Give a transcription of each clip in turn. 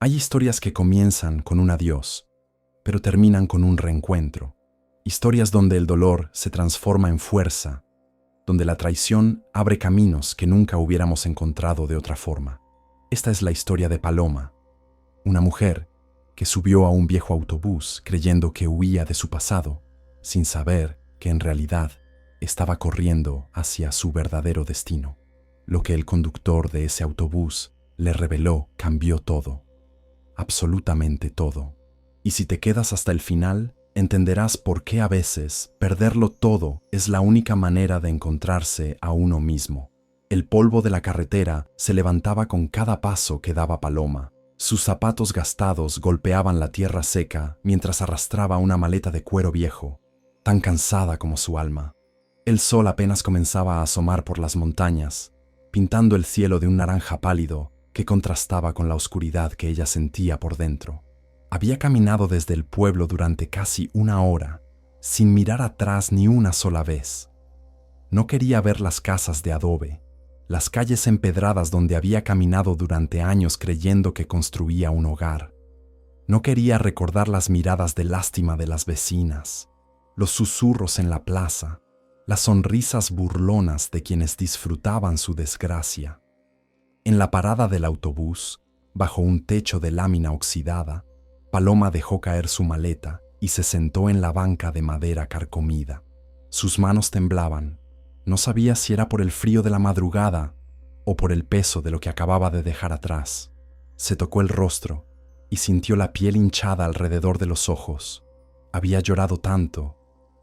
Hay historias que comienzan con un adiós, pero terminan con un reencuentro. Historias donde el dolor se transforma en fuerza, donde la traición abre caminos que nunca hubiéramos encontrado de otra forma. Esta es la historia de Paloma, una mujer que subió a un viejo autobús creyendo que huía de su pasado, sin saber que en realidad estaba corriendo hacia su verdadero destino. Lo que el conductor de ese autobús le reveló cambió todo, absolutamente todo. Y si te quedas hasta el final, entenderás por qué a veces perderlo todo es la única manera de encontrarse a uno mismo. El polvo de la carretera se levantaba con cada paso que daba Paloma. Sus zapatos gastados golpeaban la tierra seca mientras arrastraba una maleta de cuero viejo, tan cansada como su alma. El sol apenas comenzaba a asomar por las montañas, pintando el cielo de un naranja pálido que contrastaba con la oscuridad que ella sentía por dentro. Había caminado desde el pueblo durante casi una hora, sin mirar atrás ni una sola vez. No quería ver las casas de adobe, las calles empedradas donde había caminado durante años creyendo que construía un hogar. No quería recordar las miradas de lástima de las vecinas, los susurros en la plaza, las sonrisas burlonas de quienes disfrutaban su desgracia. En la parada del autobús, bajo un techo de lámina oxidada, Paloma dejó caer su maleta y se sentó en la banca de madera carcomida. Sus manos temblaban. No sabía si era por el frío de la madrugada o por el peso de lo que acababa de dejar atrás. Se tocó el rostro y sintió la piel hinchada alrededor de los ojos. Había llorado tanto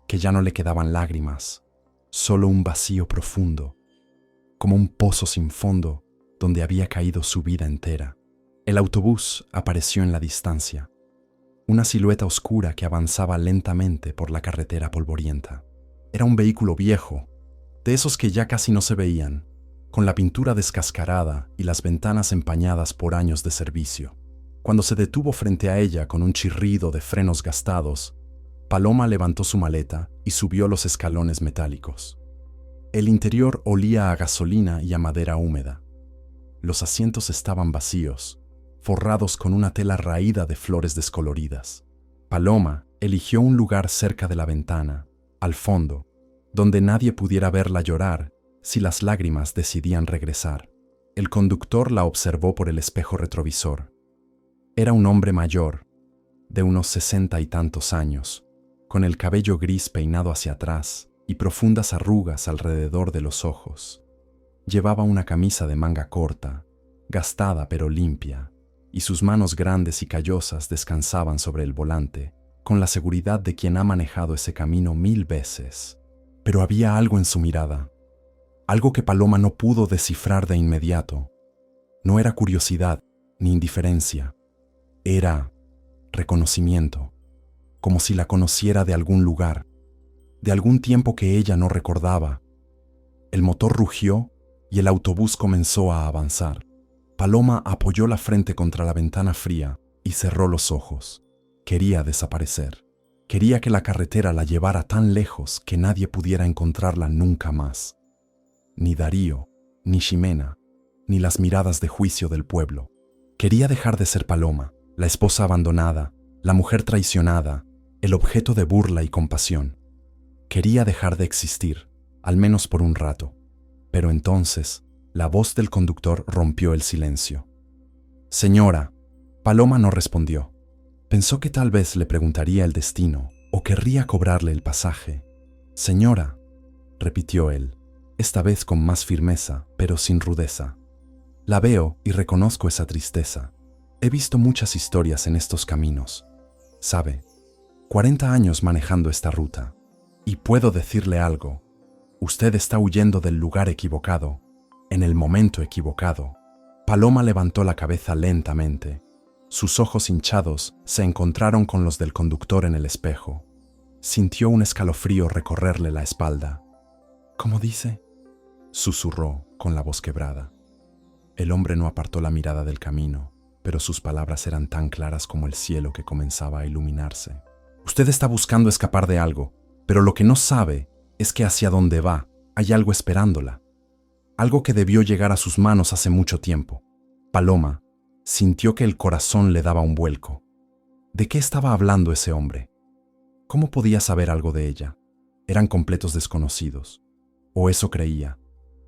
que ya no le quedaban lágrimas, solo un vacío profundo, como un pozo sin fondo donde había caído su vida entera. El autobús apareció en la distancia, una silueta oscura que avanzaba lentamente por la carretera polvorienta. Era un vehículo viejo, de esos que ya casi no se veían, con la pintura descascarada y las ventanas empañadas por años de servicio. Cuando se detuvo frente a ella con un chirrido de frenos gastados, Paloma levantó su maleta y subió los escalones metálicos. El interior olía a gasolina y a madera húmeda. Los asientos estaban vacíos, forrados con una tela raída de flores descoloridas. Paloma eligió un lugar cerca de la ventana, al fondo, donde nadie pudiera verla llorar si las lágrimas decidían regresar. El conductor la observó por el espejo retrovisor. Era un hombre mayor, de unos 60 y tantos años, con el cabello gris peinado hacia atrás y profundas arrugas alrededor de los ojos. Llevaba una camisa de manga corta, gastada pero limpia, y sus manos grandes y callosas descansaban sobre el volante, con la seguridad de quien ha manejado ese camino 1000 veces. Pero había algo en su mirada, algo que Paloma no pudo descifrar de inmediato. No era curiosidad ni indiferencia, era reconocimiento, como si la conociera de algún lugar, de algún tiempo que ella no recordaba. El motor rugió y el autobús comenzó a avanzar. Paloma apoyó la frente contra la ventana fría y cerró los ojos. Quería desaparecer. Quería que la carretera la llevara tan lejos que nadie pudiera encontrarla nunca más. Ni Darío, ni Ximena, ni las miradas de juicio del pueblo. Quería dejar de ser Paloma, la esposa abandonada, la mujer traicionada, el objeto de burla y compasión. Quería dejar de existir, al menos por un rato. Pero entonces, la voz del conductor rompió el silencio. «Señora». Paloma no respondió. Pensó que tal vez le preguntaría el destino o querría cobrarle el pasaje. «Señora», repitió él, esta vez con más firmeza, pero sin rudeza. «La veo y reconozco esa tristeza. He visto muchas historias en estos caminos. Sabe, 40 años manejando esta ruta. Y puedo decirle algo. Usted está huyendo del lugar equivocado, en el momento equivocado». Paloma levantó la cabeza lentamente. Sus ojos hinchados se encontraron con los del conductor en el espejo. Sintió un escalofrío recorrerle la espalda. «¿Cómo dice?», susurró con la voz quebrada. El hombre no apartó la mirada del camino, pero sus palabras eran tan claras como el cielo que comenzaba a iluminarse. «Usted está buscando escapar de algo, pero lo que no sabe es que hacia donde va hay algo esperándola. Algo que debió llegar a sus manos hace mucho tiempo». Paloma Sintió que el corazón le daba un vuelco. ¿De qué estaba hablando ese hombre? ¿Cómo podía saber algo de ella? Eran completos desconocidos. O eso creía.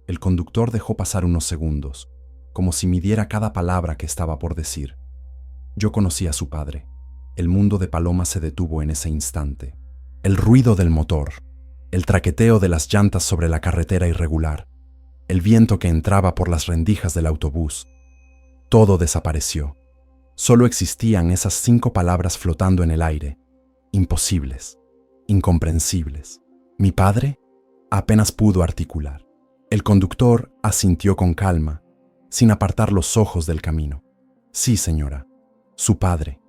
El conductor dejó pasar unos segundos, como si midiera cada palabra que estaba por decir. Yo conocí a su padre. El mundo de Paloma se detuvo en ese instante. El ruido del motor, el traqueteo de las llantas sobre la carretera irregular, el viento que entraba por las rendijas del autobús. Todo desapareció. Solo existían esas 5 palabras flotando en el aire, imposibles, incomprensibles. ¿Mi padre? Apenas pudo articular. El conductor asintió con calma, sin apartar los ojos del camino. Sí, señora, su padre.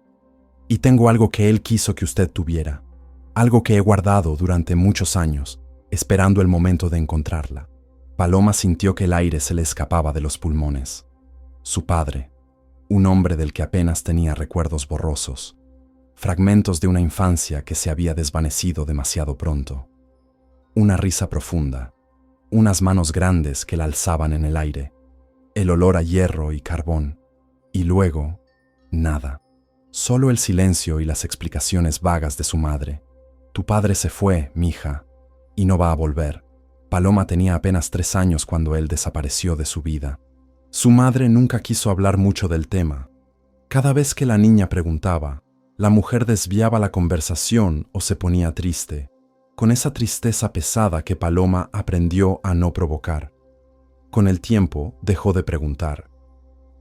Y tengo algo que él quiso que usted tuviera, algo que he guardado durante muchos años, esperando el momento de encontrarla. Paloma sintió que el aire se le escapaba de los pulmones. Su padre, un hombre del que apenas tenía recuerdos borrosos, fragmentos de una infancia que se había desvanecido demasiado pronto. Una risa profunda, unas manos grandes que la alzaban en el aire, el olor a hierro y carbón, y luego, nada. Solo el silencio y las explicaciones vagas de su madre. Tu padre se fue, mija, y no va a volver. Paloma tenía apenas 3 años cuando él desapareció de su vida. Su madre nunca quiso hablar mucho del tema. Cada vez que la niña preguntaba, la mujer desviaba la conversación o se ponía triste, con esa tristeza pesada que Paloma aprendió a no provocar. Con el tiempo dejó de preguntar.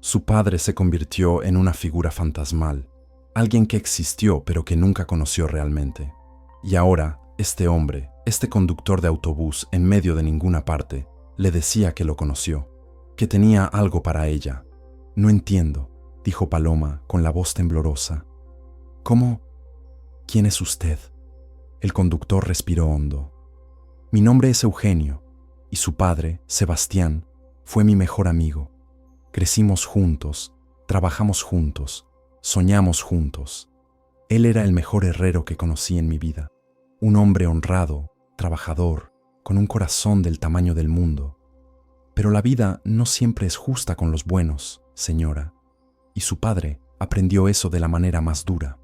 Su padre se convirtió en una figura fantasmal, alguien que existió pero que nunca conoció realmente. Y ahora, este hombre, este conductor de autobús en medio de ninguna parte, le decía que lo conoció, que tenía algo para ella. No entiendo, dijo Paloma con la voz temblorosa. ¿Cómo? ¿Quién es usted? El conductor respiró hondo. Mi nombre es Eugenio, y su padre, Sebastián, fue mi mejor amigo. Crecimos juntos, trabajamos juntos, soñamos juntos. Él era el mejor herrero que conocí en mi vida. Un hombre honrado, trabajador, con un corazón del tamaño del mundo. Pero la vida no siempre es justa con los buenos, señora, y su padre aprendió eso de la manera más dura.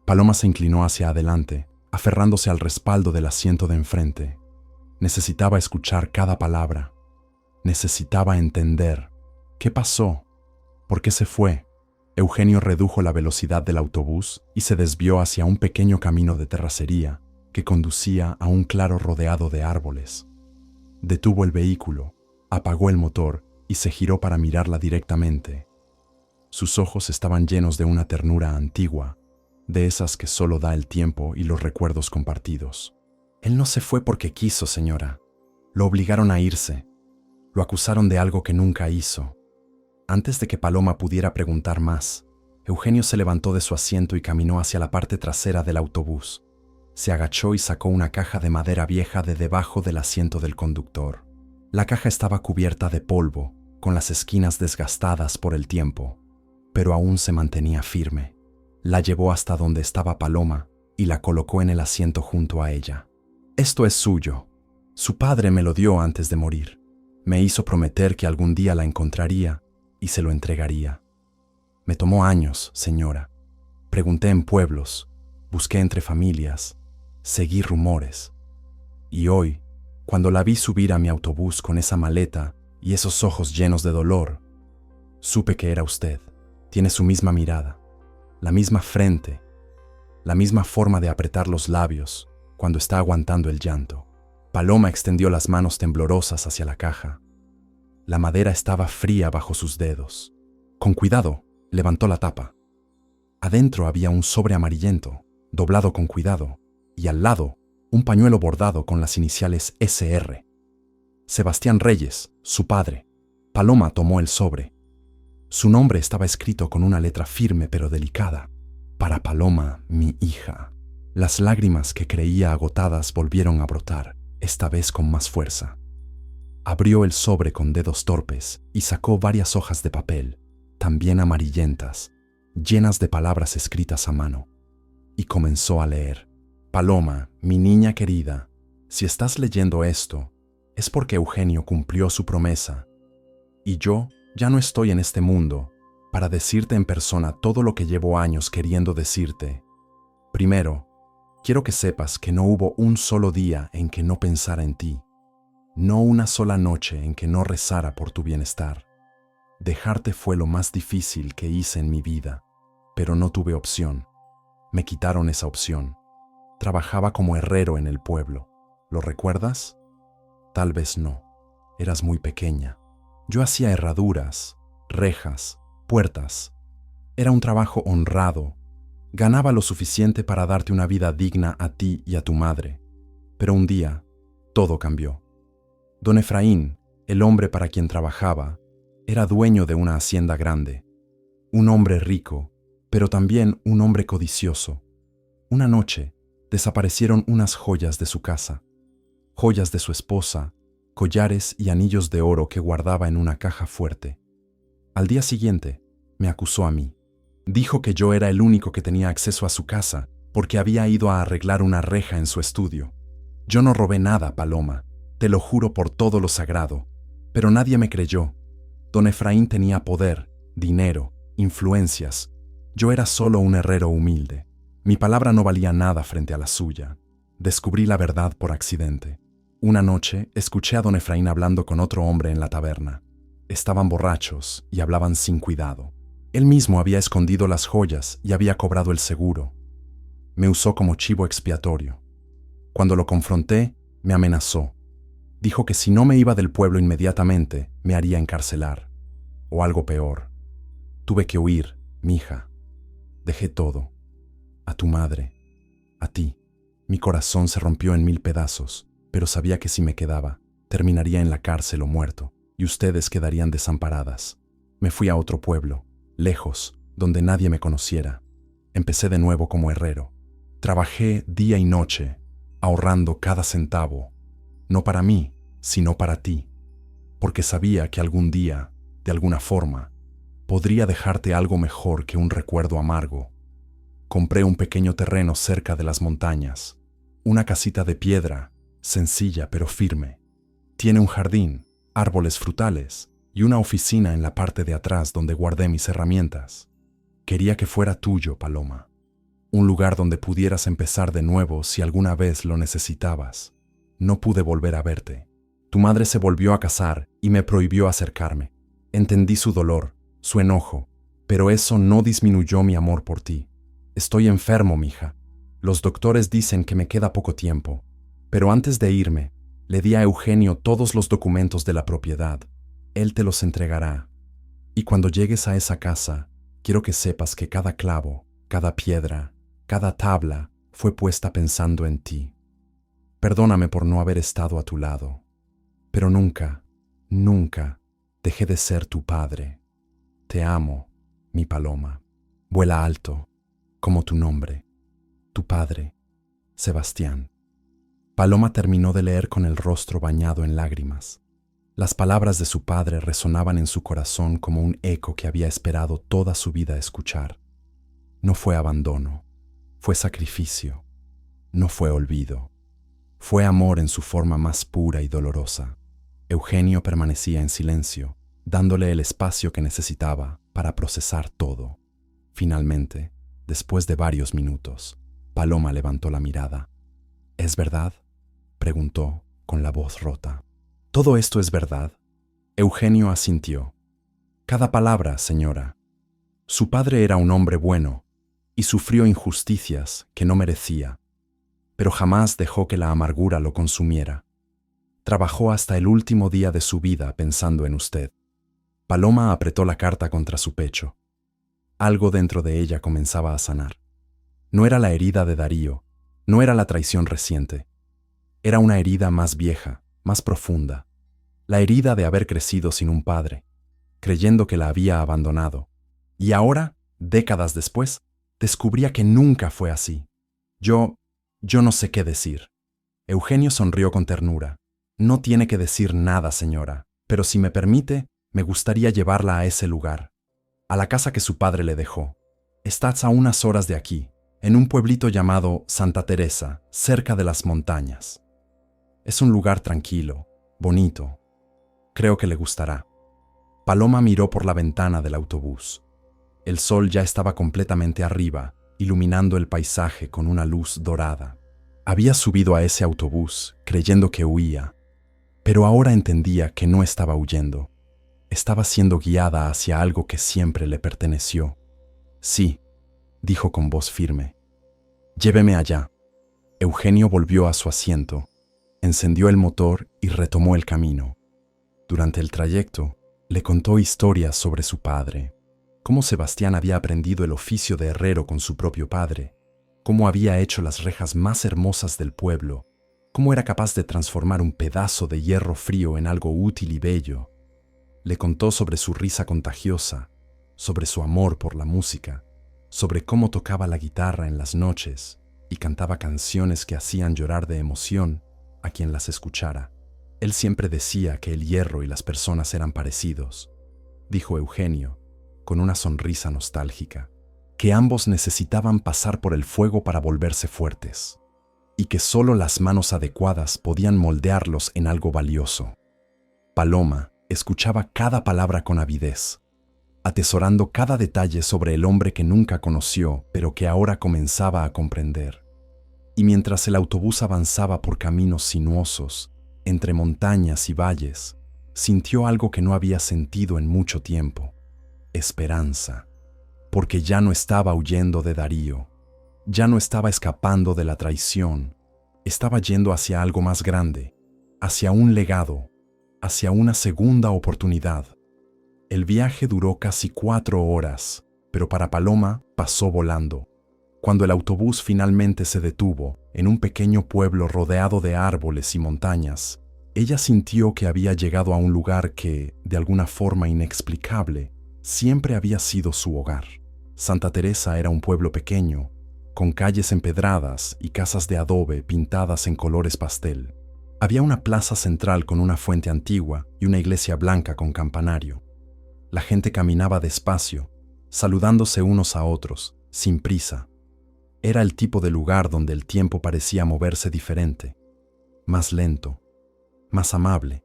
Paloma se inclinó hacia adelante, aferrándose al respaldo del asiento de enfrente. Necesitaba escuchar cada palabra. Necesitaba entender. ¿Qué pasó? ¿Por qué se fue? Eugenio redujo la velocidad del autobús y se desvió hacia un pequeño camino de terracería que conducía a un claro rodeado de árboles. Detuvo el vehículo, apagó el motor y se giró para mirarla directamente. Sus ojos estaban llenos de una ternura antigua, de esas que solo da el tiempo y los recuerdos compartidos. Él no se fue porque quiso, señora. Lo obligaron a irse. Lo acusaron de algo que nunca hizo. Antes de que Paloma pudiera preguntar más, Eugenio se levantó de su asiento y caminó hacia la parte trasera del autobús. Se agachó y sacó una caja de madera vieja de debajo del asiento del conductor. La caja estaba cubierta de polvo, con las esquinas desgastadas por el tiempo, pero aún se mantenía firme. La llevó hasta donde estaba Paloma y la colocó en el asiento junto a ella. Esto es suyo. Su padre me lo dio antes de morir. Me hizo prometer que algún día la encontraría y se lo entregaría. Me tomó años, señora. Pregunté en pueblos, busqué entre familias, seguí rumores. Y hoy, cuando la vi subir a mi autobús con esa maleta y esos ojos llenos de dolor, supe que era usted. Tiene su misma mirada, la misma frente, la misma forma de apretar los labios cuando está aguantando el llanto. Paloma extendió las manos temblorosas hacia la caja. La madera estaba fría bajo sus dedos. Con cuidado, levantó la tapa. Adentro había un sobre amarillento, doblado con cuidado, y al lado, un pañuelo bordado con las iniciales SR. Sebastián Reyes, su padre. Paloma tomó el sobre. Su nombre estaba escrito con una letra firme pero delicada. Para Paloma, mi hija. Las lágrimas que creía agotadas volvieron a brotar, esta vez con más fuerza. Abrió el sobre con dedos torpes y sacó varias hojas de papel, también amarillentas, llenas de palabras escritas a mano, y comenzó a leer. Paloma, mi niña querida, si estás leyendo esto, es porque Eugenio cumplió su promesa, y yo ya no estoy en este mundo, para decirte en persona todo lo que llevo años queriendo decirte. Primero, quiero que sepas que no hubo un solo día en que no pensara en ti, no una sola noche en que no rezara por tu bienestar. Dejarte fue lo más difícil que hice en mi vida, pero no tuve opción. Me quitaron esa opción. Trabajaba como herrero en el pueblo. ¿Lo recuerdas? Tal vez no. Eras muy pequeña. Yo hacía herraduras, rejas, puertas. Era un trabajo honrado. Ganaba lo suficiente para darte una vida digna a ti y a tu madre. Pero un día, todo cambió. Don Efraín, el hombre para quien trabajaba, era dueño de una hacienda grande. Un hombre rico, pero también un hombre codicioso. Una noche, desaparecieron unas joyas de su casa. Joyas de su esposa, collares y anillos de oro que guardaba en una caja fuerte. Al día siguiente, me acusó a mí. Dijo que yo era el único que tenía acceso a su casa porque había ido a arreglar una reja en su estudio. Yo no robé nada, Paloma, te lo juro por todo lo sagrado, pero nadie me creyó. Don Efraín tenía poder, dinero, influencias. Yo era solo un herrero humilde. Mi palabra no valía nada frente a la suya. Descubrí la verdad por accidente. Una noche escuché a don Efraín hablando con otro hombre en la taberna. Estaban borrachos y hablaban sin cuidado. Él mismo había escondido las joyas y había cobrado el seguro. Me usó como chivo expiatorio. Cuando lo confronté, me amenazó. Dijo que si no me iba del pueblo inmediatamente, me haría encarcelar. O algo peor. Tuve que huir, mija. Dejé todo. A tu madre. A ti. Mi corazón se rompió en 1000 pedazos, pero sabía que si me quedaba, terminaría en la cárcel o muerto, y ustedes quedarían desamparadas. Me fui a otro pueblo, lejos, donde nadie me conociera. Empecé de nuevo como herrero. Trabajé día y noche, ahorrando cada centavo. No para mí, sino para ti. Porque sabía que algún día, de alguna forma, podría dejarte algo mejor que un recuerdo amargo. Compré un pequeño terreno cerca de las montañas. Una casita de piedra, sencilla pero firme. Tiene un jardín, árboles frutales y una oficina en la parte de atrás donde guardé mis herramientas. Quería que fuera tuyo, Paloma. Un lugar donde pudieras empezar de nuevo si alguna vez lo necesitabas. No pude volver a verte. Tu madre se volvió a casar y me prohibió acercarme. Entendí su dolor, su enojo, pero eso no disminuyó mi amor por ti. Estoy enfermo, mija. Los doctores dicen que me queda poco tiempo, pero antes de irme, le di a Eugenio todos los documentos de la propiedad. Él te los entregará. Y cuando llegues a esa casa, quiero que sepas que cada clavo, cada piedra, cada tabla fue puesta pensando en ti. Perdóname por no haber estado a tu lado, pero nunca, nunca dejé de ser tu padre. Te amo, mi Paloma. Vuela alto, como tu nombre, tu padre, Sebastián. Paloma terminó de leer con el rostro bañado en lágrimas. Las palabras de su padre resonaban en su corazón como un eco que había esperado toda su vida escuchar. No fue abandono, fue sacrificio, no fue olvido. Fue amor en su forma más pura y dolorosa. Eugenio permanecía en silencio, dándole el espacio que necesitaba para procesar todo. Finalmente, después de varios minutos, Paloma levantó la mirada. ¿Es verdad?, preguntó con la voz rota. ¿Todo esto es verdad? Eugenio asintió. Cada palabra, señora. Su padre era un hombre bueno y sufrió injusticias que no merecía, pero jamás dejó que la amargura lo consumiera. Trabajó hasta el último día de su vida pensando en usted. Paloma apretó la carta contra su pecho. Algo dentro de ella comenzaba a sanar. No era la herida de Darío, no era la traición reciente. Era una herida más vieja, más profunda. La herida de haber crecido sin un padre, creyendo que la había abandonado. Y ahora, décadas después, descubría que nunca fue así. Yo no sé qué decir. Eugenio sonrió con ternura. No tiene que decir nada, señora, pero si me permite, me gustaría llevarla a ese lugar, a la casa que su padre le dejó. Estás a unas horas de aquí, en un pueblito llamado Santa Teresa, cerca de las montañas. Es un lugar tranquilo, bonito. Creo que le gustará. Paloma miró por la ventana del autobús. El sol ya estaba completamente arriba, iluminando el paisaje con una luz dorada. Había subido a ese autobús creyendo que huía, pero ahora entendía que no estaba huyendo. Estaba siendo guiada hacia algo que siempre le perteneció. Sí, dijo con voz firme. Lléveme allá. Eugenio volvió a su asiento, encendió el motor y retomó el camino. Durante el trayecto, le contó historias sobre su padre, cómo Sebastián había aprendido el oficio de herrero con su propio padre, cómo había hecho las rejas más hermosas del pueblo, cómo era capaz de transformar un pedazo de hierro frío en algo útil y bello. Le contó sobre su risa contagiosa, sobre su amor por la música, sobre cómo tocaba la guitarra en las noches y cantaba canciones que hacían llorar de emoción a quien las escuchara. Él siempre decía que el hierro y las personas eran parecidos, dijo Eugenio, con una sonrisa nostálgica, que ambos necesitaban pasar por el fuego para volverse fuertes, y que solo las manos adecuadas podían moldearlos en algo valioso. Paloma escuchaba cada palabra con avidez, atesorando cada detalle sobre el hombre que nunca conoció, pero que ahora comenzaba a comprender. Y mientras el autobús avanzaba por caminos sinuosos, entre montañas y valles, sintió algo que no había sentido en mucho tiempo: esperanza, porque ya no estaba huyendo de Darío, ya no estaba escapando de la traición, estaba yendo hacia algo más grande, hacia un legado, hacia una segunda oportunidad. El viaje duró casi 4 horas, pero para Paloma pasó volando. Cuando el autobús finalmente se detuvo en un pequeño pueblo rodeado de árboles y montañas, ella sintió que había llegado a un lugar que, de alguna forma inexplicable, siempre había sido su hogar. Santa Teresa era un pueblo pequeño, con calles empedradas y casas de adobe pintadas en colores pastel. Había una plaza central con una fuente antigua y una iglesia blanca con campanario. La gente caminaba despacio, saludándose unos a otros, sin prisa. Era el tipo de lugar donde el tiempo parecía moverse diferente, más lento, más amable.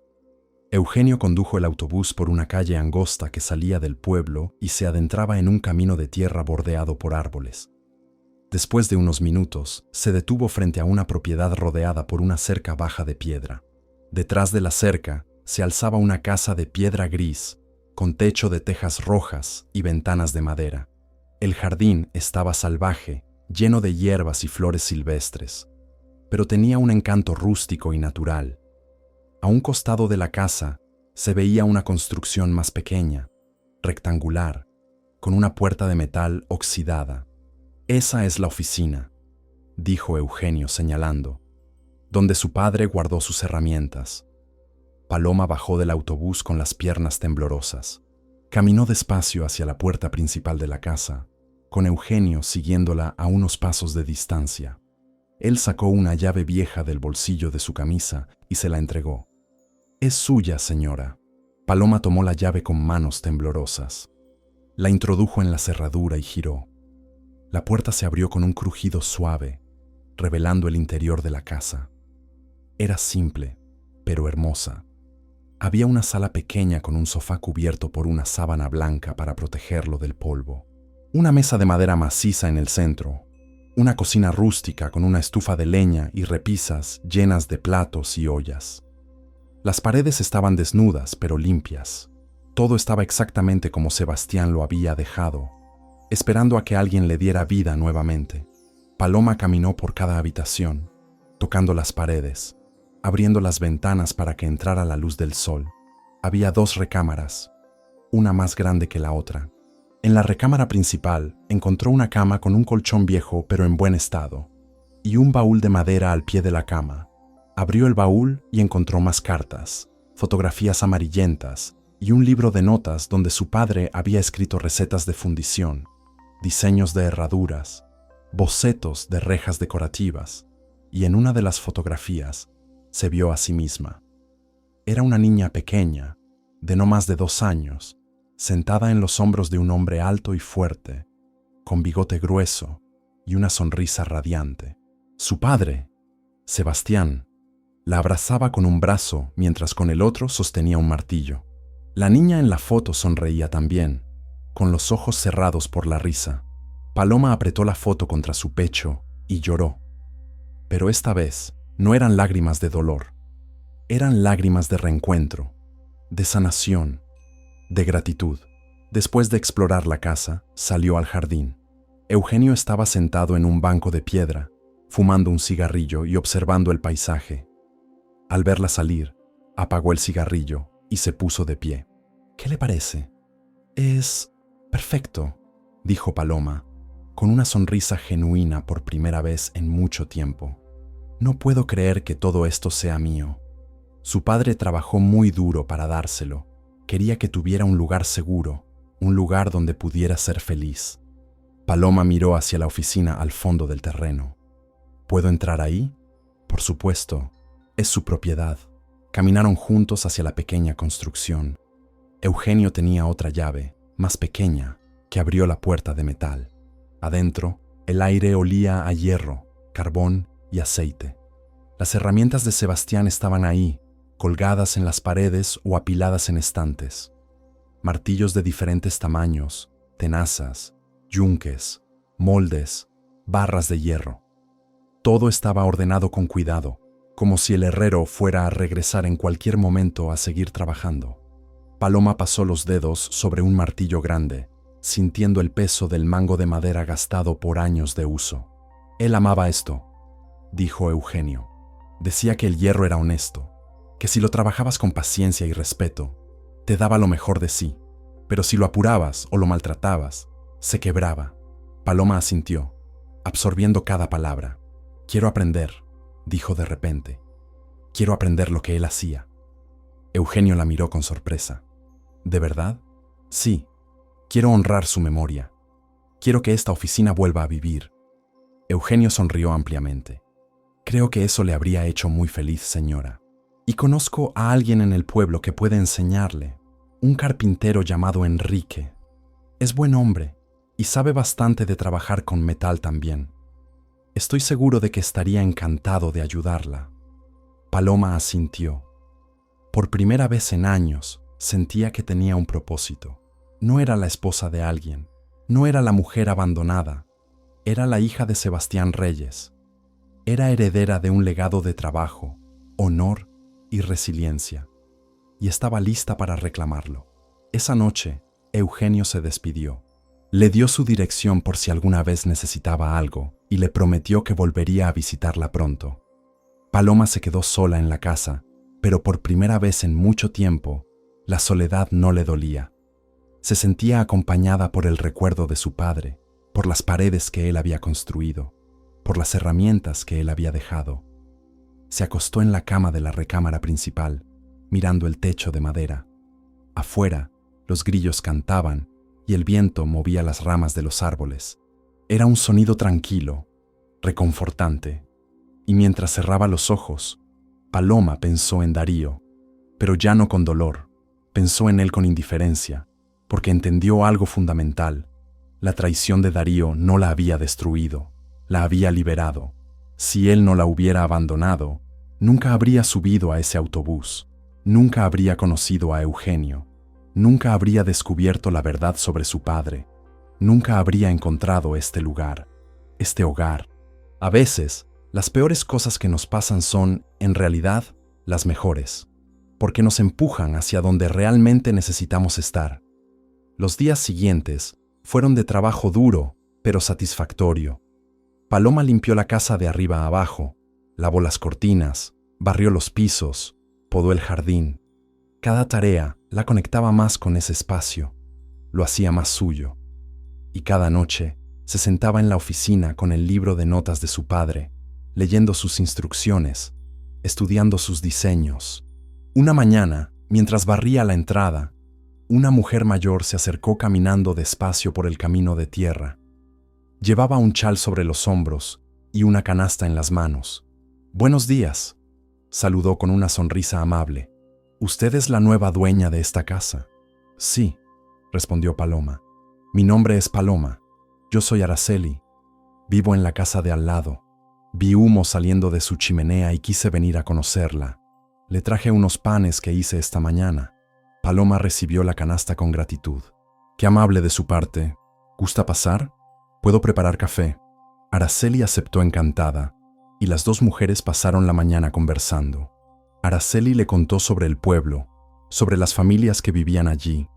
Eugenio condujo el autobús por una calle angosta que salía del pueblo y se adentraba en un camino de tierra bordeado por árboles. Después de unos minutos, se detuvo frente a una propiedad rodeada por una cerca baja de piedra. Detrás de la cerca se alzaba una casa de piedra gris, con techo de tejas rojas y ventanas de madera. El jardín estaba salvaje, lleno de hierbas y flores silvestres, pero tenía un encanto rústico y natural. A un costado de la casa se veía una construcción más pequeña, rectangular, con una puerta de metal oxidada. «Esa es la oficina», dijo Eugenio señalando, donde su padre guardó sus herramientas. Paloma bajó del autobús con las piernas temblorosas. Caminó despacio hacia la puerta principal de la casa, con Eugenio siguiéndola a unos pasos de distancia. Él sacó una llave vieja del bolsillo de su camisa y se la entregó. «Es suya, señora». Paloma tomó la llave con manos temblorosas. La introdujo en la cerradura y giró. La puerta se abrió con un crujido suave, revelando el interior de la casa. Era simple, pero hermosa. Había una sala pequeña con un sofá cubierto por una sábana blanca para protegerlo del polvo, una mesa de madera maciza en el centro, una cocina rústica con una estufa de leña y repisas llenas de platos y ollas. Las paredes estaban desnudas pero limpias. Todo estaba exactamente como Sebastián lo había dejado, esperando a que alguien le diera vida nuevamente. Paloma caminó por cada habitación, tocando las paredes, abriendo las ventanas para que entrara la luz del sol. Había 2 recámaras, una más grande que la otra. En la recámara principal encontró una cama con un colchón viejo pero en buen estado, y un baúl de madera al pie de la cama. Abrió el baúl y encontró más cartas, fotografías amarillentas y un libro de notas donde su padre había escrito recetas de fundición, diseños de herraduras, bocetos de rejas decorativas, y en una de las fotografías se vio a sí misma. Era una niña pequeña, de no más de 2 años, sentada en los hombros de un hombre alto y fuerte, con bigote grueso y una sonrisa radiante. Su padre, Sebastián, la abrazaba con un brazo mientras con el otro sostenía un martillo. La niña en la foto sonreía también, con los ojos cerrados por la risa. Paloma apretó la foto contra su pecho y lloró. Pero esta vez no eran lágrimas de dolor, eran lágrimas de reencuentro, de sanación, de gratitud. Después de explorar la casa, salió al jardín. Eugenio estaba sentado en un banco de piedra, fumando un cigarrillo y observando el paisaje. Al verla salir, apagó el cigarrillo y se puso de pie. ¿Qué le parece? Es perfecto, dijo Paloma, con una sonrisa genuina por primera vez en mucho tiempo. No puedo creer que todo esto sea mío. Su padre trabajó muy duro para dárselo. Quería que tuviera un lugar seguro, un lugar donde pudiera ser feliz. Paloma miró hacia la oficina al fondo del terreno. ¿Puedo entrar ahí? Por supuesto, es su propiedad. Caminaron juntos hacia la pequeña construcción. Eugenio tenía otra llave, más pequeña, que abrió la puerta de metal. Adentro, el aire olía a hierro, carbón y aceite. Las herramientas de Sebastián estaban ahí, colgadas en las paredes o apiladas en estantes. Martillos de diferentes tamaños, tenazas, yunques, moldes, barras de hierro. Todo estaba ordenado con cuidado, como si el herrero fuera a regresar en cualquier momento a seguir trabajando. Paloma pasó los dedos sobre un martillo grande, sintiendo el peso del mango de madera gastado por años de uso. Él amaba esto, dijo Eugenio. Decía que el hierro era honesto, que si lo trabajabas con paciencia y respeto, te daba lo mejor de sí, pero si lo apurabas o lo maltratabas, se quebraba. Paloma asintió, absorbiendo cada palabra. Quiero aprender, dijo de repente. Quiero aprender lo que él hacía. Eugenio la miró con sorpresa. ¿De verdad? Sí. Quiero honrar su memoria. Quiero que esta oficina vuelva a vivir. Eugenio sonrió ampliamente. Creo que eso le habría hecho muy feliz, señora. Y conozco a alguien en el pueblo que puede enseñarle. Un carpintero llamado Enrique. Es buen hombre y sabe bastante de trabajar con metal también. Estoy seguro de que estaría encantado de ayudarla. Paloma asintió. Por primera vez en años, sentía que tenía un propósito. No era la esposa de alguien, no era la mujer abandonada, era la hija de Sebastián Reyes. Era heredera de un legado de trabajo, honor y resiliencia, y estaba lista para reclamarlo. Esa noche, Eugenio se despidió. Le dio su dirección por si alguna vez necesitaba algo y le prometió que volvería a visitarla pronto. Paloma se quedó sola en la casa, pero por primera vez en mucho tiempo, la soledad no le dolía. Se sentía acompañada por el recuerdo de su padre, por las paredes que él había construido, por las herramientas que él había dejado. Se acostó en la cama de la recámara principal, mirando el techo de madera. Afuera, los grillos cantaban y el viento movía las ramas de los árboles. Era un sonido tranquilo, reconfortante, y mientras cerraba los ojos, Paloma pensó en Darío, pero ya no con dolor, pensó en él con indiferencia, porque entendió algo fundamental. La traición de Darío no la había destruido, la había liberado. Si él no la hubiera abandonado, nunca habría subido a ese autobús, nunca habría conocido a Eugenio, nunca habría descubierto la verdad sobre su padre, nunca habría encontrado este lugar, este hogar. A veces, las peores cosas que nos pasan son, en realidad, las mejores, porque nos empujan hacia donde realmente necesitamos estar. Los días siguientes fueron de trabajo duro, pero satisfactorio. Paloma limpió la casa de arriba a abajo, lavó las cortinas, barrió los pisos, podó el jardín. Cada tarea la conectaba más con ese espacio, lo hacía más suyo. Y cada noche se sentaba en la oficina con el libro de notas de su padre, leyendo sus instrucciones, estudiando sus diseños. Una mañana, mientras barría la entrada, una mujer mayor se acercó caminando despacio por el camino de tierra. Llevaba un chal sobre los hombros y una canasta en las manos. «Buenos días», saludó con una sonrisa amable. «¿Usted es la nueva dueña de esta casa?» «Sí», respondió Paloma. «Mi nombre es Paloma. Yo soy Araceli. Vivo en la casa de al lado. Vi humo saliendo de su chimenea y quise venir a conocerla. Le traje unos panes que hice esta mañana». Paloma recibió la canasta con gratitud. Qué amable de su parte. ¿Gusta pasar? ¿Puedo preparar café? Araceli aceptó encantada, y las dos mujeres pasaron la mañana conversando. Araceli le contó sobre el pueblo, sobre las familias que vivían allí,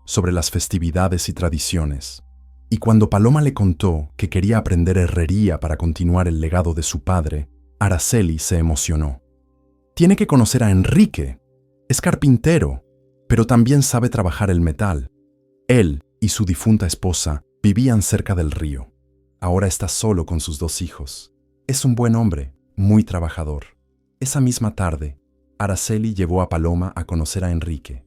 sobre las festividades y tradiciones. Y cuando Paloma le contó que quería aprender herrería para continuar el legado de su padre, Araceli se emocionó. Tiene que conocer a Enrique. Es carpintero, pero también sabe trabajar el metal. Él y su difunta esposa vivían cerca del río. Ahora está solo con sus dos hijos. Es un buen hombre, muy trabajador. Esa misma tarde, Araceli llevó a Paloma a conocer a Enrique.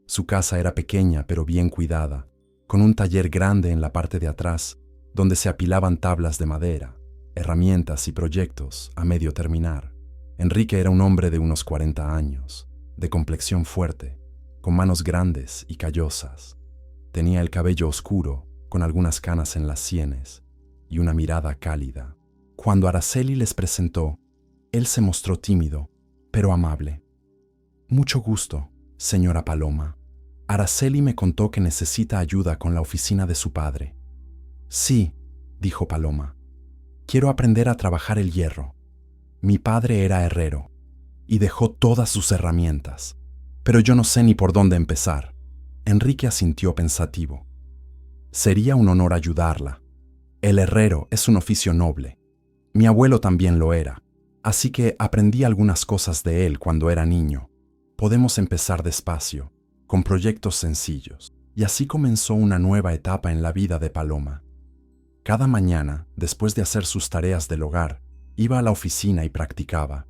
Su casa era pequeña pero bien cuidada, con un taller grande en la parte de atrás, donde se apilaban tablas de madera, herramientas y proyectos a medio terminar. Enrique era un hombre de unos 40 años, de complexión fuerte, con manos grandes y callosas. Tenía el cabello oscuro, con algunas canas en las sienes, y una mirada cálida. Cuando Araceli les presentó, él se mostró tímido, pero amable. Mucho gusto, señora Paloma. Araceli me contó que necesita ayuda con la oficina de su padre. Sí, dijo Paloma. Quiero aprender a trabajar el hierro. Mi padre era herrero y dejó todas sus herramientas, pero yo no sé ni por dónde empezar. Enrique asintió pensativo. Sería un honor ayudarla. El herrero es un oficio noble. Mi abuelo también lo era, así que aprendí algunas cosas de él cuando era niño. Podemos empezar despacio, con proyectos sencillos. Y así comenzó una nueva etapa en la vida de Paloma. Cada mañana, después de hacer sus tareas del hogar, iba a la oficina y practicaba.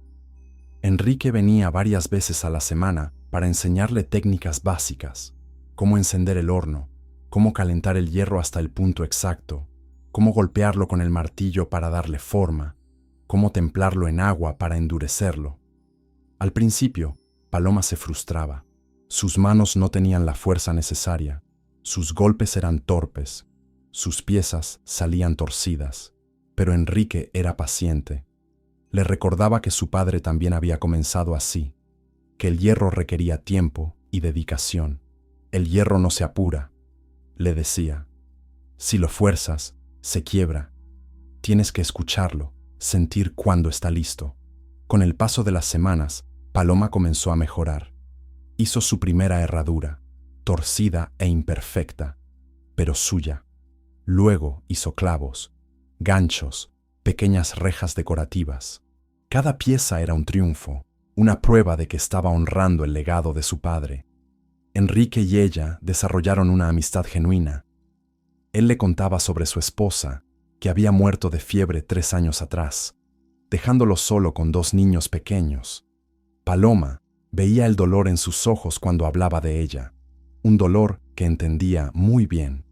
Enrique venía varias veces a la semana para enseñarle técnicas básicas, cómo encender el horno, cómo calentar el hierro hasta el punto exacto, cómo golpearlo con el martillo para darle forma, cómo templarlo en agua para endurecerlo. Al principio, Paloma se frustraba. Sus manos no tenían la fuerza necesaria, sus golpes eran torpes, sus piezas salían torcidas, pero Enrique era paciente. Le recordaba que su padre también había comenzado así, que el hierro requería tiempo y dedicación. El hierro no se apura, le decía. Si lo fuerzas, se quiebra. Tienes que escucharlo, sentir cuándo está listo. Con el paso de las semanas, Paloma comenzó a mejorar. Hizo su primera herradura, torcida e imperfecta, pero suya. Luego hizo clavos, ganchos, pequeñas rejas decorativas. Cada pieza era un triunfo, una prueba de que estaba honrando el legado de su padre. Enrique y ella desarrollaron una amistad genuina. Él le contaba sobre su esposa, que había muerto de fiebre 3 años atrás, dejándolo solo con 2 niños pequeños. Paloma veía el dolor en sus ojos cuando hablaba de ella, un dolor que entendía muy bien,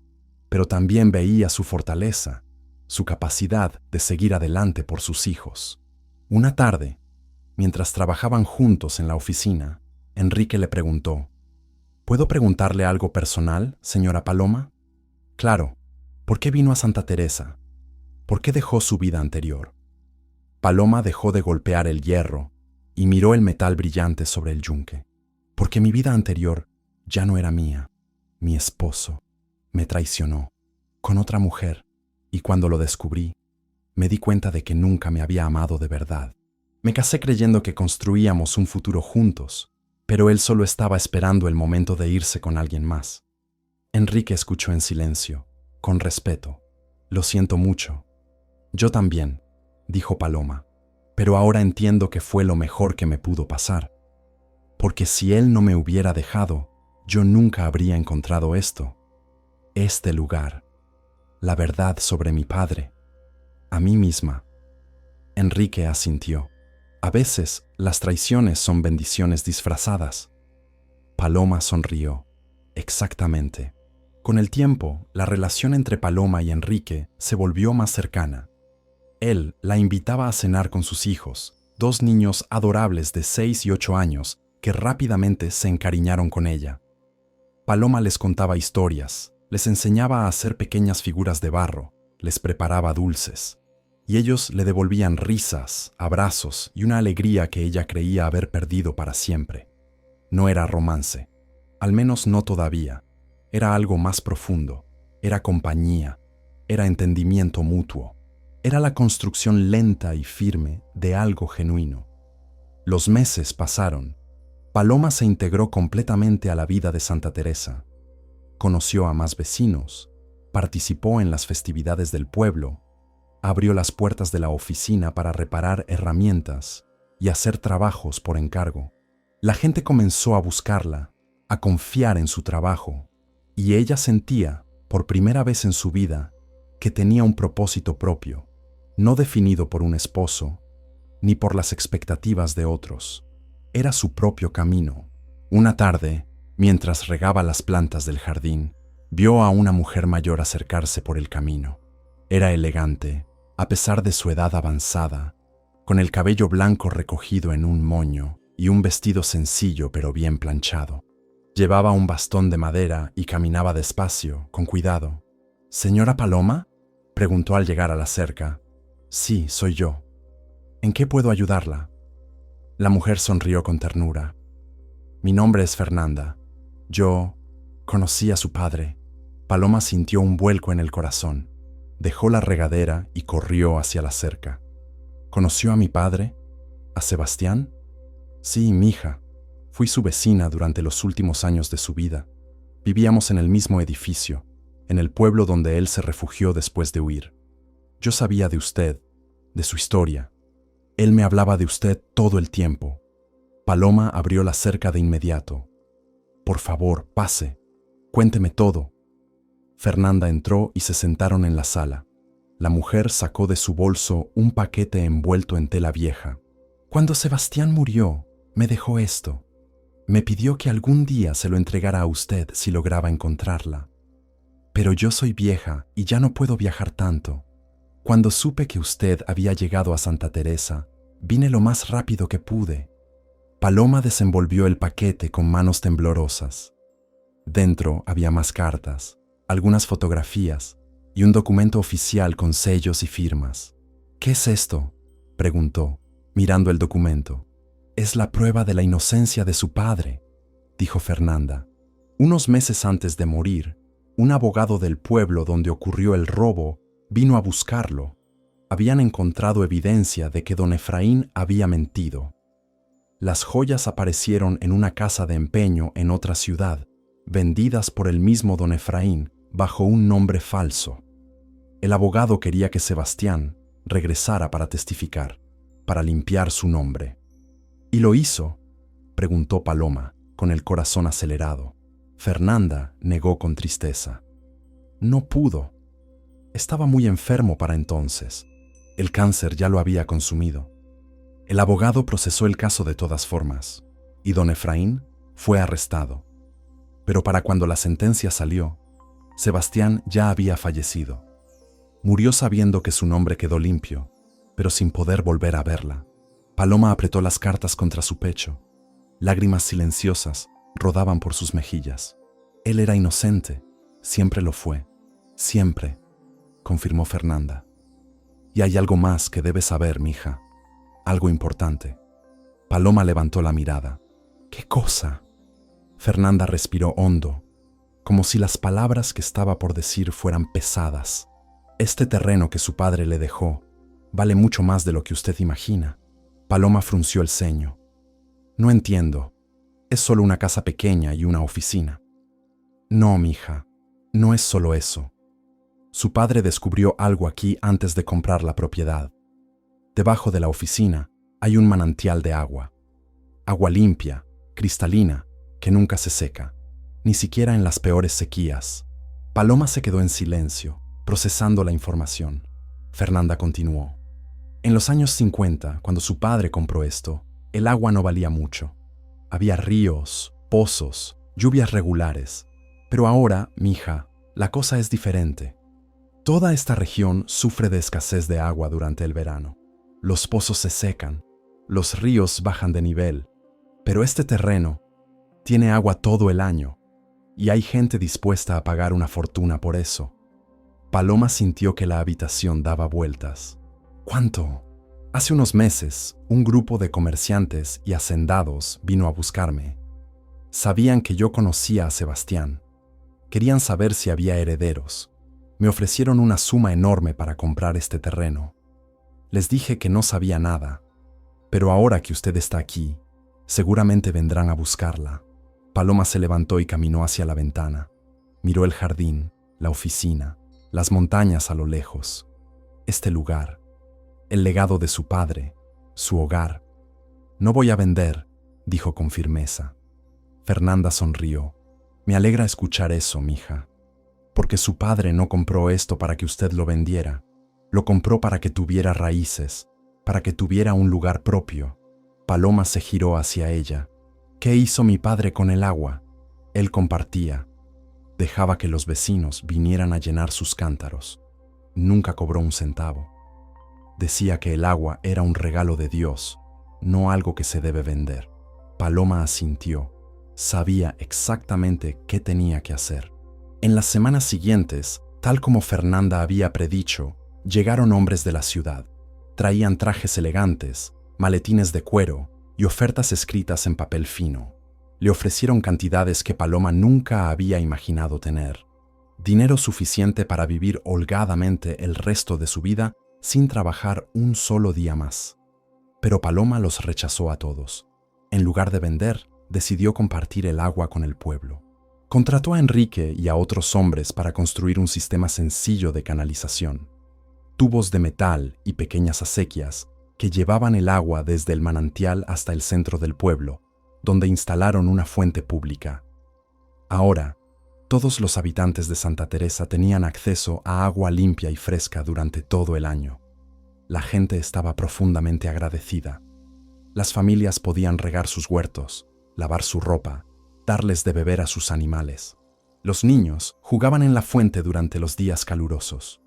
pero también veía su fortaleza, su capacidad de seguir adelante por sus hijos. Una tarde, mientras trabajaban juntos en la oficina, Enrique le preguntó: ¿Puedo preguntarle algo personal, señora Paloma? Claro. ¿Por qué vino a Santa Teresa? ¿Por qué dejó su vida anterior? Paloma dejó de golpear el hierro y miró el metal brillante sobre el yunque. Porque mi vida anterior ya no era mía. Mi esposo me traicionó con otra mujer, y cuando lo descubrí, me di cuenta de que nunca me había amado de verdad. Me casé creyendo que construíamos un futuro juntos, pero él solo estaba esperando el momento de irse con alguien más. Enrique escuchó en silencio, con respeto. Lo siento mucho. Yo también, dijo Paloma, pero ahora entiendo que fue lo mejor que me pudo pasar. Porque si él no me hubiera dejado, yo nunca habría encontrado esto, este lugar, la verdad sobre mi padre, a mí misma. Enrique asintió. A veces, las traiciones son bendiciones disfrazadas. Paloma sonrió. Exactamente. Con el tiempo, la relación entre Paloma y Enrique se volvió más cercana. Él la invitaba a cenar con sus hijos, 2 niños adorables de 6 y 8 años que rápidamente se encariñaron con ella. Paloma les contaba historias, les enseñaba a hacer pequeñas figuras de barro, les preparaba dulces, y ellos le devolvían risas, abrazos y una alegría que ella creía haber perdido para siempre. No era romance, al menos no todavía, Era algo más profundo, era compañía, era entendimiento mutuo, era la construcción lenta y firme de algo genuino. Los meses pasaron. Paloma se integró completamente a la vida de Santa Teresa. Conoció a más vecinos, participó en las festividades del pueblo, abrió las puertas de la oficina para reparar herramientas y hacer trabajos por encargo. La gente comenzó a buscarla, a confiar en su trabajo, y ella sentía, por primera vez en su vida, que tenía un propósito propio, no definido por un esposo, ni por las expectativas de otros. Era su propio camino. Una tarde, mientras regaba las plantas del jardín, vio a una mujer mayor acercarse por el camino. Era elegante, a pesar de su edad avanzada, con el cabello blanco recogido en un moño y un vestido sencillo pero bien planchado. Llevaba un bastón de madera y caminaba despacio, con cuidado. «¿Señora Paloma?», preguntó al llegar a la cerca. «Sí, soy yo. ¿En qué puedo ayudarla?». La mujer sonrió con ternura. «Mi nombre es Fernanda. Yo conocí a su padre». Paloma sintió un vuelco en el corazón. Dejó la regadera y corrió hacia la cerca. «¿Conoció a mi padre? ¿A Sebastián?». «Sí, mija. Fui su vecina durante los últimos años de su vida. Vivíamos en el mismo edificio, en el pueblo donde él se refugió después de huir. Yo sabía de usted, de su historia. Él me hablaba de usted todo el tiempo». Paloma abrió la cerca de inmediato. «Por favor, pase. Cuénteme todo». Fernanda entró y se sentaron en la sala. La mujer sacó de su bolso un paquete envuelto en tela vieja. «Cuando Sebastián murió, me dejó esto. Me pidió que algún día se lo entregara a usted si lograba encontrarla. Pero yo soy vieja y ya no puedo viajar tanto. Cuando supe que usted había llegado a Santa Teresa, vine lo más rápido que pude». Paloma desenvolvió el paquete con manos temblorosas. Dentro había más cartas, algunas fotografías y un documento oficial con sellos y firmas. «¿Qué es esto?», preguntó, mirando el documento. «Es la prueba de la inocencia de su padre», dijo Fernanda. «Unos meses antes de morir, un abogado del pueblo donde ocurrió el robo vino a buscarlo. Habían encontrado evidencia de que don Efraín había mentido. Las joyas aparecieron en una casa de empeño en otra ciudad, vendidas por el mismo don Efraín bajo un nombre falso. El abogado quería que Sebastián regresara para testificar, para limpiar su nombre». «¿Y lo hizo?», preguntó Paloma, con el corazón acelerado. Fernanda negó con tristeza. «No pudo. Estaba muy enfermo para entonces. El cáncer ya lo había consumido». El abogado procesó el caso de todas formas, y don Efraín fue arrestado. Pero para cuando la sentencia salió, Sebastián ya había fallecido. Murió sabiendo que su nombre quedó limpio, pero sin poder volver a verla. Paloma apretó las cartas contra su pecho. Lágrimas silenciosas rodaban por sus mejillas. «Él era inocente, siempre lo fue, siempre», confirmó Fernanda. «Y hay algo más que debes saber, mija, algo importante». Paloma levantó la mirada. «¿Qué cosa?». Fernanda respiró hondo, como si las palabras que estaba por decir fueran pesadas. «Este terreno que su padre le dejó vale mucho más de lo que usted imagina». Paloma frunció el ceño. «No entiendo. Es solo una casa pequeña y una oficina». «No, mija, no es solo eso. Su padre descubrió algo aquí antes de comprar la propiedad. Debajo de la oficina hay un manantial de agua. Agua limpia, cristalina, que nunca se seca, ni siquiera en las peores sequías». Paloma se quedó en silencio, procesando la información. Fernanda continuó. «En los años 50, cuando su padre compró esto, el agua no valía mucho. Había ríos, pozos, lluvias regulares. Pero ahora, mija, la cosa es diferente. Toda esta región sufre de escasez de agua durante el verano. Los pozos se secan, los ríos bajan de nivel, pero este terreno tiene agua todo el año, y hay gente dispuesta a pagar una fortuna por eso». Paloma sintió que la habitación daba vueltas. «¿Cuánto?». «Hace unos meses, un grupo de comerciantes y hacendados vino a buscarme. Sabían que yo conocía a Sebastián. Querían saber si había herederos. Me ofrecieron una suma enorme para comprar este terreno. Les dije que no sabía nada, pero ahora que usted está aquí, seguramente vendrán a buscarla. Paloma se levantó y caminó hacia la ventana. Miró el jardín, la oficina, las montañas a lo lejos. Este lugar, el legado de su padre, su hogar. No voy a vender, dijo con firmeza. Fernanda sonrió. Me alegra escuchar eso, mija, porque su padre no compró esto para que usted lo vendiera. Lo compró para que tuviera raíces, para que tuviera un lugar propio. Paloma se giró hacia ella. ¿Qué hizo mi padre con el agua? Él compartía. Dejaba que los vecinos vinieran a llenar sus cántaros. Nunca cobró un centavo. Decía que el agua era un regalo de Dios, no algo que se debe vender. Paloma asintió. Sabía exactamente qué tenía que hacer. En las semanas siguientes, tal como Fernanda había predicho, llegaron hombres de la ciudad. Traían trajes elegantes, maletines de cuero y ofertas escritas en papel fino. Le ofrecieron cantidades que Paloma nunca había imaginado tener. Dinero suficiente para vivir holgadamente el resto de su vida sin trabajar un solo día más. Pero Paloma los rechazó a todos. En lugar de vender, decidió compartir el agua con el pueblo. Contrató a Enrique y a otros hombres para construir un sistema sencillo de canalización. Tubos de metal y pequeñas acequias que llevaban el agua desde el manantial hasta el centro del pueblo, donde instalaron una fuente pública. Ahora, todos los habitantes de Santa Teresa tenían acceso a agua limpia y fresca durante todo el año. La gente estaba profundamente agradecida. Las familias podían regar sus huertos, lavar su ropa, darles de beber a sus animales. Los niños jugaban en la fuente durante los días calurosos.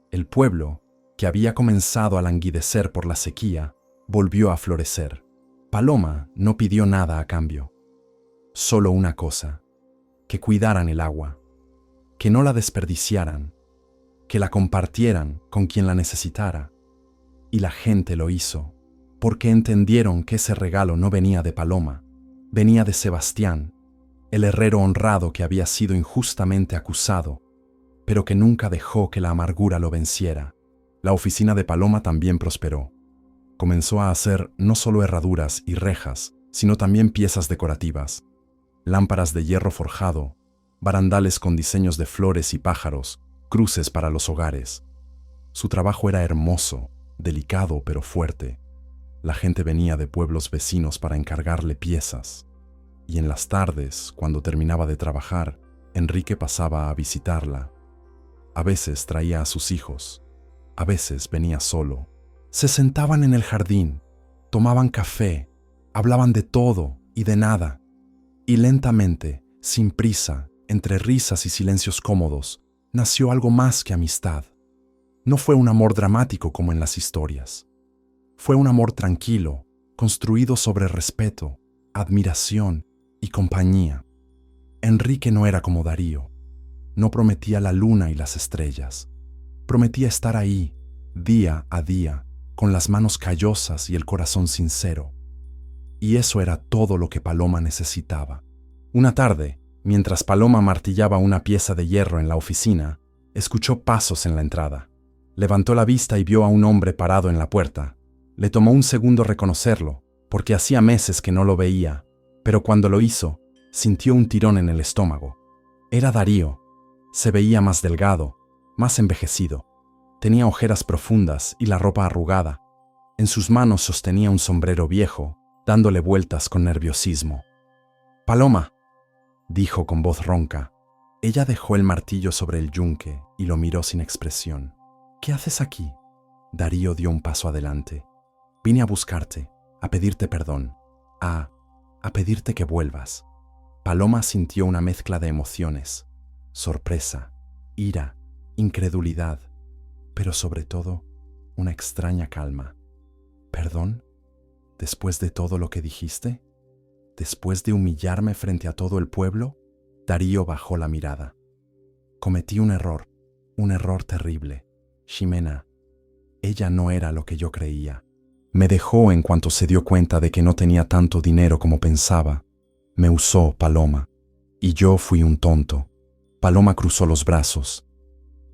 El pueblo, que había comenzado a languidecer por la sequía, volvió a florecer. Paloma no pidió nada a cambio. Solo una cosa: que cuidaran el agua, que no la desperdiciaran, que la compartieran con quien la necesitara. Y la gente lo hizo, porque entendieron que ese regalo no venía de Paloma, venía de Sebastián, el herrero honrado que había sido injustamente acusado, pero que nunca dejó que la amargura lo venciera. La oficina de Paloma también prosperó. Comenzó a hacer no solo herraduras y rejas, sino también piezas decorativas, lámparas de hierro forjado, barandales con diseños de flores y pájaros, cruces para los hogares. Su trabajo era hermoso, delicado pero fuerte. La gente venía de pueblos vecinos para encargarle piezas, y en las tardes, cuando terminaba de trabajar, Enrique pasaba a visitarla. A veces traía a sus hijos, a veces venía solo. Se sentaban en el jardín, tomaban café, hablaban de todo y de nada, y lentamente, sin prisa, entre risas y silencios cómodos, nació algo más que amistad. No fue un amor dramático como en las historias. Fue un amor tranquilo, construido sobre respeto, admiración y compañía. Enrique no era como Darío. No prometía la luna y las estrellas. Prometía estar ahí, día a día, con las manos callosas y el corazón sincero. Y eso era todo lo que Paloma necesitaba. Una tarde, mientras Paloma martillaba una pieza de hierro en la oficina, escuchó pasos en la entrada. Levantó la vista y vio a un hombre parado en la puerta. Le tomó un segundo reconocerlo, porque hacía meses que no lo veía, pero cuando lo hizo, sintió un tirón en el estómago. Era Darío. Se veía más delgado, más envejecido. Tenía ojeras profundas y la ropa arrugada. En sus manos sostenía un sombrero viejo, dándole vueltas con nerviosismo. «Paloma», dijo con voz ronca. Ella dejó el martillo sobre el yunque y lo miró sin expresión. «¿Qué haces aquí?» Darío dio un paso adelante. «Vine a buscarte, a pedirte perdón, a pedirte que vuelvas». Paloma sintió una mezcla de emociones: sorpresa, ira, incredulidad, pero sobre todo, una extraña calma. ¿Perdón? ¿Después de todo lo que dijiste? ¿Después de humillarme frente a todo el pueblo? Darío bajó la mirada. Cometí un error terrible. Ximena, ella no era lo que yo creía. Me dejó en cuanto se dio cuenta de que no tenía tanto dinero como pensaba. Me usó, Paloma, y yo fui un tonto. Paloma cruzó los brazos.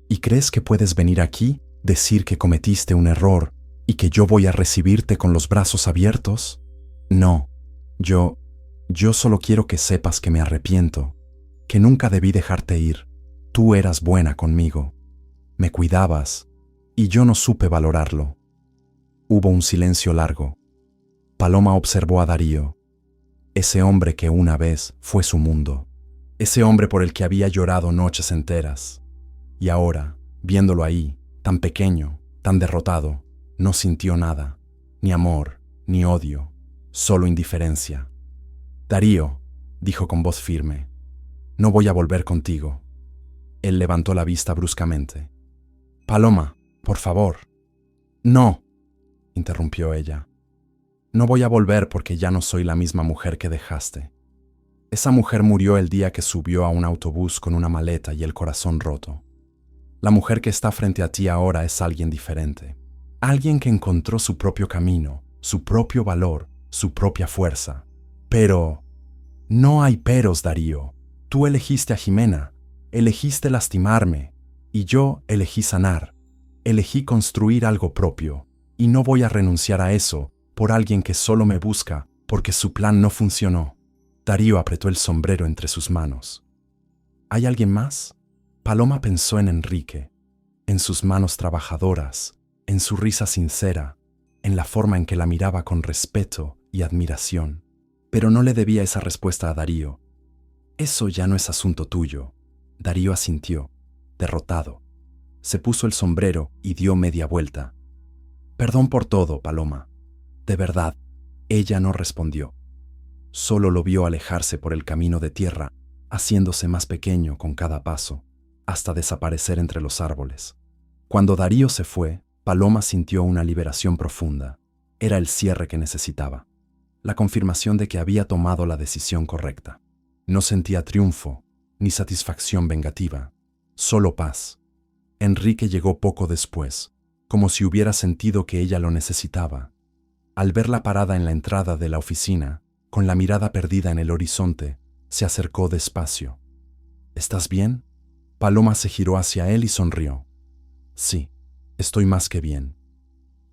¿Y crees que puedes venir aquí, decir que cometiste un error y que yo voy a recibirte con los brazos abiertos? No, yo solo quiero que sepas que me arrepiento, que nunca debí dejarte ir. Tú eras buena conmigo, me cuidabas, y yo no supe valorarlo. Hubo un silencio largo. Paloma observó a Darío, ese hombre que una vez fue su mundo, ese hombre por el que había llorado noches enteras. Y ahora, viéndolo ahí, tan pequeño, tan derrotado, no sintió nada, ni amor, ni odio, solo indiferencia. Darío, dijo con voz firme, no voy a volver contigo. Él levantó la vista bruscamente. Paloma, por favor. No, interrumpió ella. No voy a volver porque ya no soy la misma mujer que dejaste. Esa mujer murió el día que subió a un autobús con una maleta y el corazón roto. La mujer que está frente a ti ahora es alguien diferente. Alguien que encontró su propio camino, su propio valor, su propia fuerza. Pero no hay peros, Darío. Tú elegiste a Jimena, elegiste lastimarme, y yo elegí sanar. Elegí construir algo propio, y no voy a renunciar a eso por alguien que solo me busca porque su plan no funcionó. Darío apretó el sombrero entre sus manos. ¿Hay alguien más? Paloma pensó en Enrique, en sus manos trabajadoras, en su risa sincera, en la forma en que la miraba con respeto y admiración. Pero no le debía esa respuesta a Darío. Eso ya no es asunto tuyo. Darío asintió, derrotado. Se puso el sombrero y dio media vuelta. Perdón por todo, Paloma. De verdad, ella no respondió. Solo lo vio alejarse por el camino de tierra, haciéndose más pequeño con cada paso, hasta desaparecer entre los árboles. Cuando Darío se fue, Paloma sintió una liberación profunda. Era el cierre que necesitaba, la confirmación de que había tomado la decisión correcta. No sentía triunfo, ni satisfacción vengativa, solo paz. Enrique llegó poco después, como si hubiera sentido que ella lo necesitaba. Al verla parada en la entrada de la oficina, con la mirada perdida en el horizonte, se acercó despacio. ¿Estás bien? Paloma se giró hacia él y sonrió. Sí, estoy más que bien.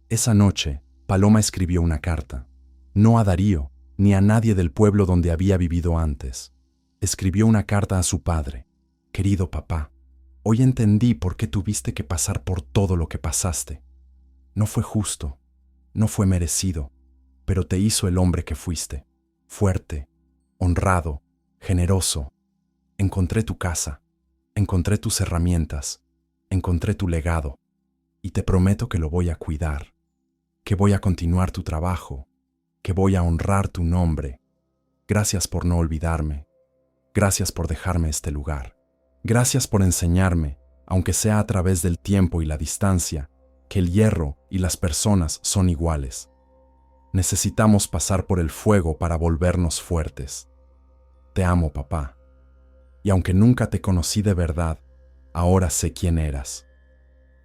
Esa noche, Paloma escribió una carta, no a Darío, ni a nadie del pueblo donde había vivido antes. Escribió una carta a su padre. Querido papá, hoy entendí por qué tuviste que pasar por todo lo que pasaste. No fue justo, no fue merecido, pero te hizo el hombre que fuiste. Fuerte, honrado, generoso. Encontré tu casa, encontré tus herramientas, encontré tu legado, y te prometo que lo voy a cuidar, que voy a continuar tu trabajo, que voy a honrar tu nombre. Gracias por no olvidarme. Gracias por dejarme este lugar. Gracias por enseñarme, aunque sea a través del tiempo y la distancia, que el hierro y las personas son iguales. Necesitamos pasar por el fuego para volvernos fuertes. Te amo, papá. Y aunque nunca te conocí de verdad, ahora sé quién eras.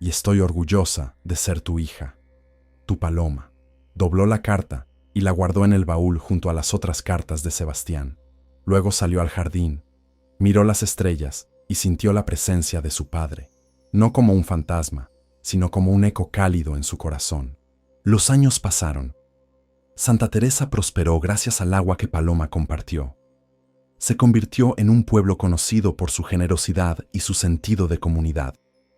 Y estoy orgullosa de ser tu hija, tu Paloma. Dobló la carta y la guardó en el baúl junto a las otras cartas de Sebastián. Luego salió al jardín, miró las estrellas y sintió la presencia de su padre, no como un fantasma, sino como un eco cálido en su corazón. Los años pasaron. Santa Teresa prosperó gracias al agua que Paloma compartió. Se convirtió en un pueblo conocido por su generosidad y su sentido de comunidad.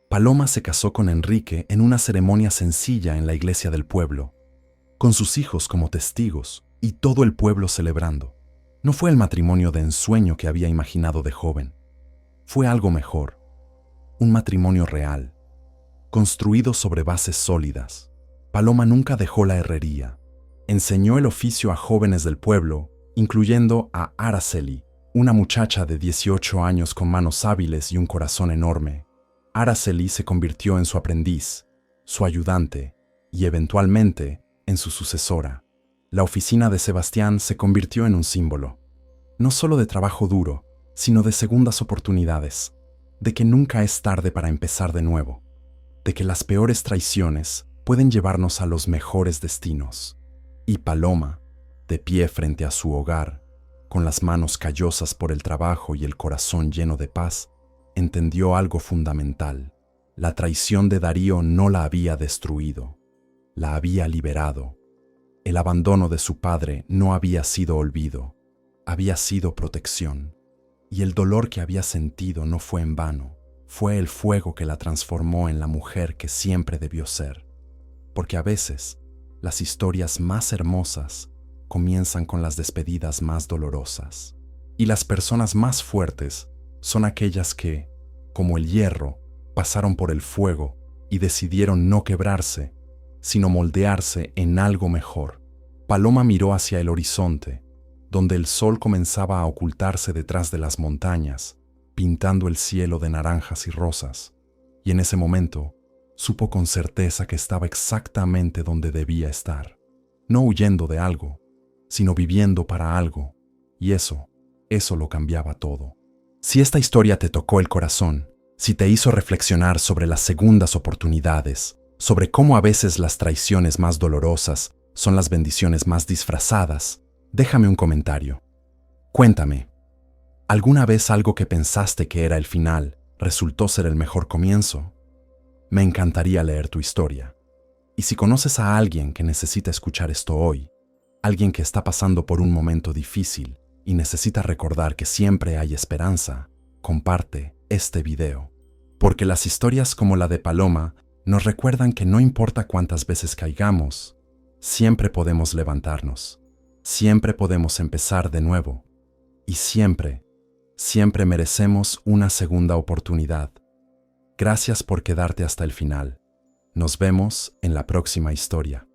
Paloma se casó con Enrique en una ceremonia sencilla en la iglesia del pueblo, con sus hijos como testigos y todo el pueblo celebrando. No fue el matrimonio de ensueño que había imaginado de joven. Fue algo mejor, un matrimonio real, construido sobre bases sólidas. Paloma nunca dejó la herrería. Enseñó el oficio a jóvenes del pueblo, incluyendo a Araceli, una muchacha de 18 años con manos hábiles y un corazón enorme. Araceli se convirtió en su aprendiz, su ayudante y eventualmente en su sucesora. La oficina de Sebastián se convirtió en un símbolo, no solo de trabajo duro, sino de segundas oportunidades, de que nunca es tarde para empezar de nuevo, de que las peores traiciones pueden llevarnos a los mejores destinos. Y Paloma, de pie frente a su hogar, con las manos callosas por el trabajo y el corazón lleno de paz, entendió algo fundamental. La traición de Darío no la había destruido, la había liberado. El abandono de su padre no había sido olvido, había sido protección. Y el dolor que había sentido no fue en vano, fue el fuego que la transformó en la mujer que siempre debió ser. Porque a veces, las historias más hermosas comienzan con las despedidas más dolorosas. Y las personas más fuertes son aquellas que, como el hierro, pasaron por el fuego y decidieron no quebrarse, sino moldearse en algo mejor. Paloma miró hacia el horizonte, donde el sol comenzaba a ocultarse detrás de las montañas, pintando el cielo de naranjas y rosas, y en ese momento supo con certeza que estaba exactamente donde debía estar, no huyendo de algo, sino viviendo para algo, y eso lo cambiaba todo. Si esta historia te tocó el corazón, si te hizo reflexionar sobre las segundas oportunidades, sobre cómo a veces las traiciones más dolorosas son las bendiciones más disfrazadas, déjame un comentario. Cuéntame, ¿alguna vez algo que pensaste que era el final resultó ser el mejor comienzo? Me encantaría leer tu historia. Y si conoces a alguien que necesita escuchar esto hoy, alguien que está pasando por un momento difícil y necesita recordar que siempre hay esperanza, comparte este video. Porque las historias como la de Paloma nos recuerdan que no importa cuántas veces caigamos, siempre podemos levantarnos, siempre podemos empezar de nuevo y siempre merecemos una segunda oportunidad. Gracias por quedarte hasta el final. Nos vemos en la próxima historia.